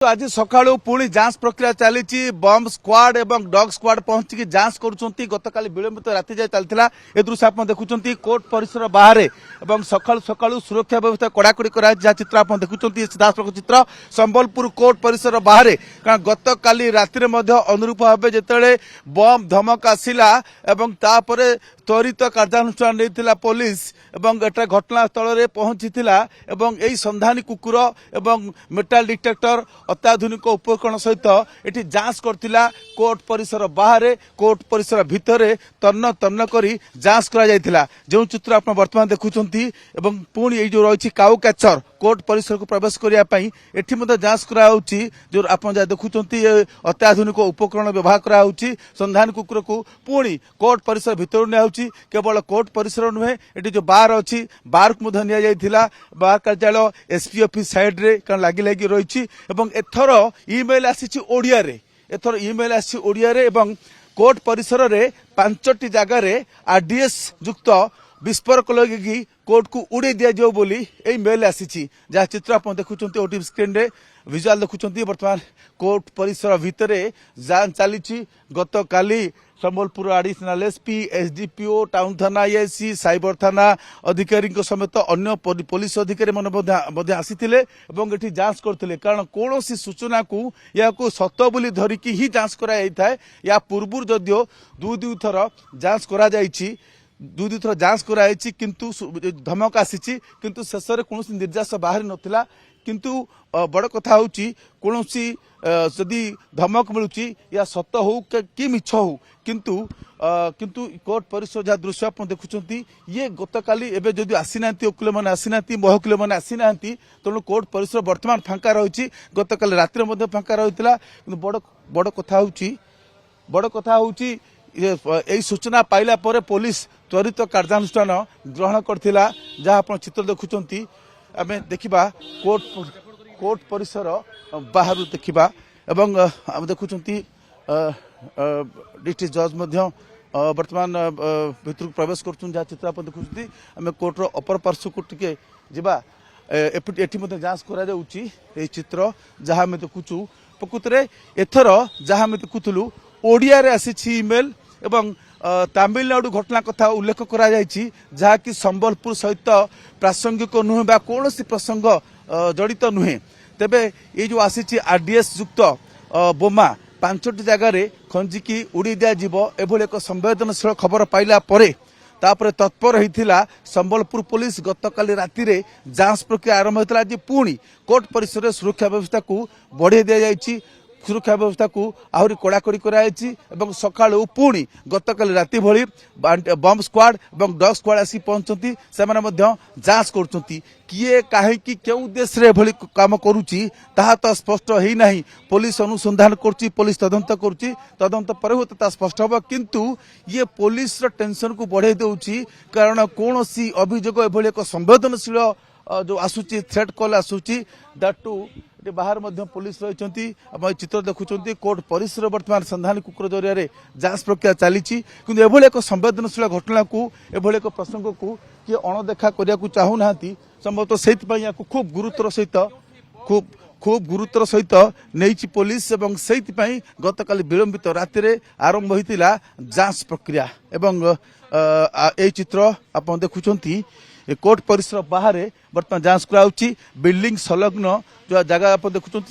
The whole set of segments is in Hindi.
तो आज सका पुणी जांच प्रक्रिया चली बम स्क्वाड एवं डॉग स्क्वाड पहुंची जांच करुँच गतकाल विलंबित राति जाए चलता ए दृश्य आप देखुं कोर्ट परिसर बाहर सका सका सुरक्षा व्यवस्था कड़ाकड़ी कर चित्र आप देखुं सीधासख चित्र संबलपुर कोर्ट परिसर बाहर कारण गतकाली राति अनुरूप भाव जिते बम धमक आसला त्वरित कार्यानुष्ठान नहीं पुलिस एटा घटनास्थल में पहुंची यही संधानी कुकुर एवं मेटाल डिटेक्टर अत्याधुनिक उपकरण सहित एटी जांच करथिला कोर्ट परिसर बाहर कोर्ट परिसर भितर तन्न तन्न करी जांच करा जायथिला जो चित्र आप वर्तमान देखुछंती एवं पुणी ये जो रही काउ कैचर कोर्ट परिसर को प्रवेश करिया पई एठी मते जांच करा होची जो आप देखुछंती अत्याधुनिक उपकरण व्यवहार करा होची संधान कुकुर को पुणी कोर्ट परिसर भितर निया होची केवल कोर्ट परिसर नुहे एठी जो बार अछि बार को मते निया जायथिला बार कार्यालय एसपी ऑफिस साइड रे कारण लागी लागी रहिछि एवं एथर ईमेल आसी ओडिया रे एथर ईमेल आसी ओडिया रे एवं कोर्ट परिसर रे 5टी जगह रे आरडीएस युक्त विस्फोरक लगी कोर्ट को उड़े दिया जाओ बोली ए मेल आसी जहाँ चित्र आप देखुं ओटीवी स्क्रीन रे विजुअल देखुं बर्तमान कोर्ट परिसर भितर जांच चली गत काली Sambalpur additional SP SDPO town थाना आईआईसी साइबर थाना अधिकारी समेत अन्य पुलिस अधिकारी मैंने आसीथिले एवं एठी जांच करथिले कारण कौन सूचना को या सत बोली धरिकी ही जांच कराई या पूर्व जदियो दुई थर जांच करा जायछि दुई थर जांच कराई किंतु धमक आसी किंतु शेष में कौन निर्देश बाहरी नथिला किंतु बड़ कथा होची कौन जदि धमक मिलूची या सत हो कि मिछ हो किंतु किंतु कोर्ट परिसर जहाँ दृश्य आप देखुं ये गतकाली एवं जदि आसीना वकिल मैंने आसीना महकिल मैंने आसीना तेणु कोर्ट परिसर बर्तमान फांका रही गतकाली रातिर फांका रही बड़ कथा होची यही सूचना पाइला पर पुलिस त्वरित कार्यानुष्ठान ग्रहण करथिला जहाँ आप चित्र देखुं आम देखा कोर्ट परिसर बाहर देखा एवं आम देखुं डिस्ट्रिक्ट जज वर्तमान भीतर प्रवेश कर चित्र आप देखुं आम कोर्टर अपर पार्श्व को टिके जा एटी जांच कर चित्र जहाँ आम देखुचु प्रकृत में एथर जहाँ आम देखुलु ओडिया रे आसी इमेल एवं तमिलनाडु घटना कथा उल्लेख करा जायछि जहाँकि संबलपुर सहित प्रासंगिक नुहे बा कौन प्रसंग जड़ित नुहे तेबे ये जो आसी आरडीएस युक्त बोमा 5टी जगह रे खंजिकी उड़ी दिया जीवो एभली एक संवेदनशील खबर पाइला परे तापर तत्पर होता संबलपुर पुलिस गतकाली राति रे जांच प्रक्रिया आरंभ होता आज पुणी कोर्ट परिसर में सुरक्षा व्यवस्था को बढ़ाई दि जायछि सुरक्षा व्यवस्था को आहरी कड़ाकड़ी कराई सका पुणी गतकाली राति भली बम स्क्वाड और डॉग स्क्वाड आसी पहुंचती से जांच कर किए कहीं क्यों उद्देश्य रे भली काम करुच्ची ताहा तो स्पष्ट है ना पुलिस अनुसंधान करुच्ची पुलिस तदंत करुच्ची तदंत पर हुए स्पष्ट हम किंतु ये पुलिस टेंशन को बढ़ाई देउची कारण कौन अभियोग एभली एक संवेदनशील जो आसूची थ्रेट कॉल आसूची दैट टू बाहर पुलिस रही चित्र देखुं कोर्ट परिसर वर्तमान संधानी कुकुर जरिया जांच प्रक्रिया चली कि एभली एक संवेदनशील घटना को एभली एक प्रसंग को किए अणदेखा करने को चाहूना संभवतः से खूब गुरुतर सहित खूब गुरुतर सहित नहीं पुलिस एवं से गतकाली विलंबित राति आरंभ होता जांच प्रक्रिया एवं ये चित्र आप देखुं कोर्ट परिसर बाहर बर्तमान जांच कराउची बिल्डिंग संलग्न जो जगह आप देखुं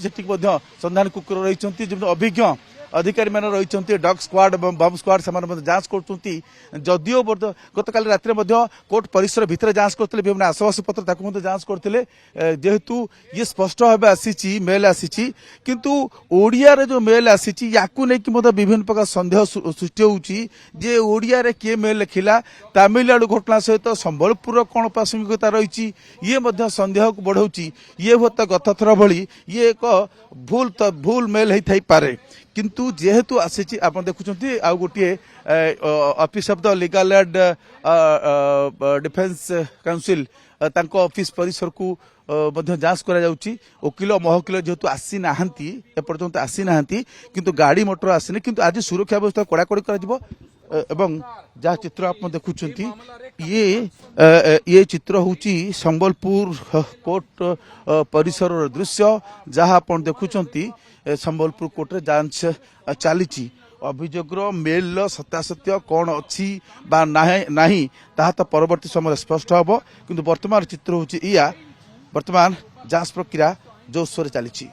संधान कुकुर रही अभिज्ञ अधिकारी मैंने रही डॉग स्क्वाड और बम स्क्वाड से जांच कर जदियो गतकाल राति कोर्ट परिसर भितर जांच करते विभिन्न आसवास पत्र जांच करते जेहेतु ये स्पष्ट भाव आसी मेल आसी किंतु ओडिया रे जो मेल आसी नहीं विभिन्न प्रकार सन्देह सृष्टि होची जे ओडिया रे किए मेल लिखिला तमिलनाडु घटना सहित संबलपुर कौन प्रासंगिकता रही ये सन्देह को बढ़ाऊँगी ये हुए गत थर भली ये एक भूल मेल होता पारे किंतु जेहेतु आसी आप देखुं आउ गोटे office of the legal aid defence council तांको ऑफिस परिसर को जांच करा जाउची वकिल महकिल जेहेतु आसी नाहांती एपर्यंत आसी नाहांती किंतु गाड़ी मोटर आसीनी किंतु आज सुरक्षा व्यवस्था कड़ाकड़ी करा ଏବଂ ଯାହା ଚିତ୍ର ଆପଣ ଦେଖୁଛନ୍ତି ଇଏ ଚିତ୍ର ହେଉଛି ସମ୍ବଲପୁର କୋର୍ଟ ପରିସରର ଦୃଶ୍ୟ ଯାହା ଆପଣ ଦେଖୁଛନ୍ତି ସମ୍ବଲପୁର କୋର୍ଟରେ ଯାଞ୍ଚ ଚାଲିଛି ଅଭିଯୋଗର ମେଲର ସତ୍ୟାସତ୍ୟ କ'ଣ ଅଛି ବା ନାହିଁ ତାହା ତ ପରବର୍ତ୍ତୀ ସମୟରେ ସ୍ପଷ୍ଟ ହେବ କିନ୍ତୁ ବର୍ତ୍ତମାନ ଚିତ୍ର ହେଉଛି ବର୍ତ୍ତମାନ ଯାଞ୍ଚ ପ୍ରକ୍ରିୟା ଜୋରସୋରରେ ଚାଲିଛି।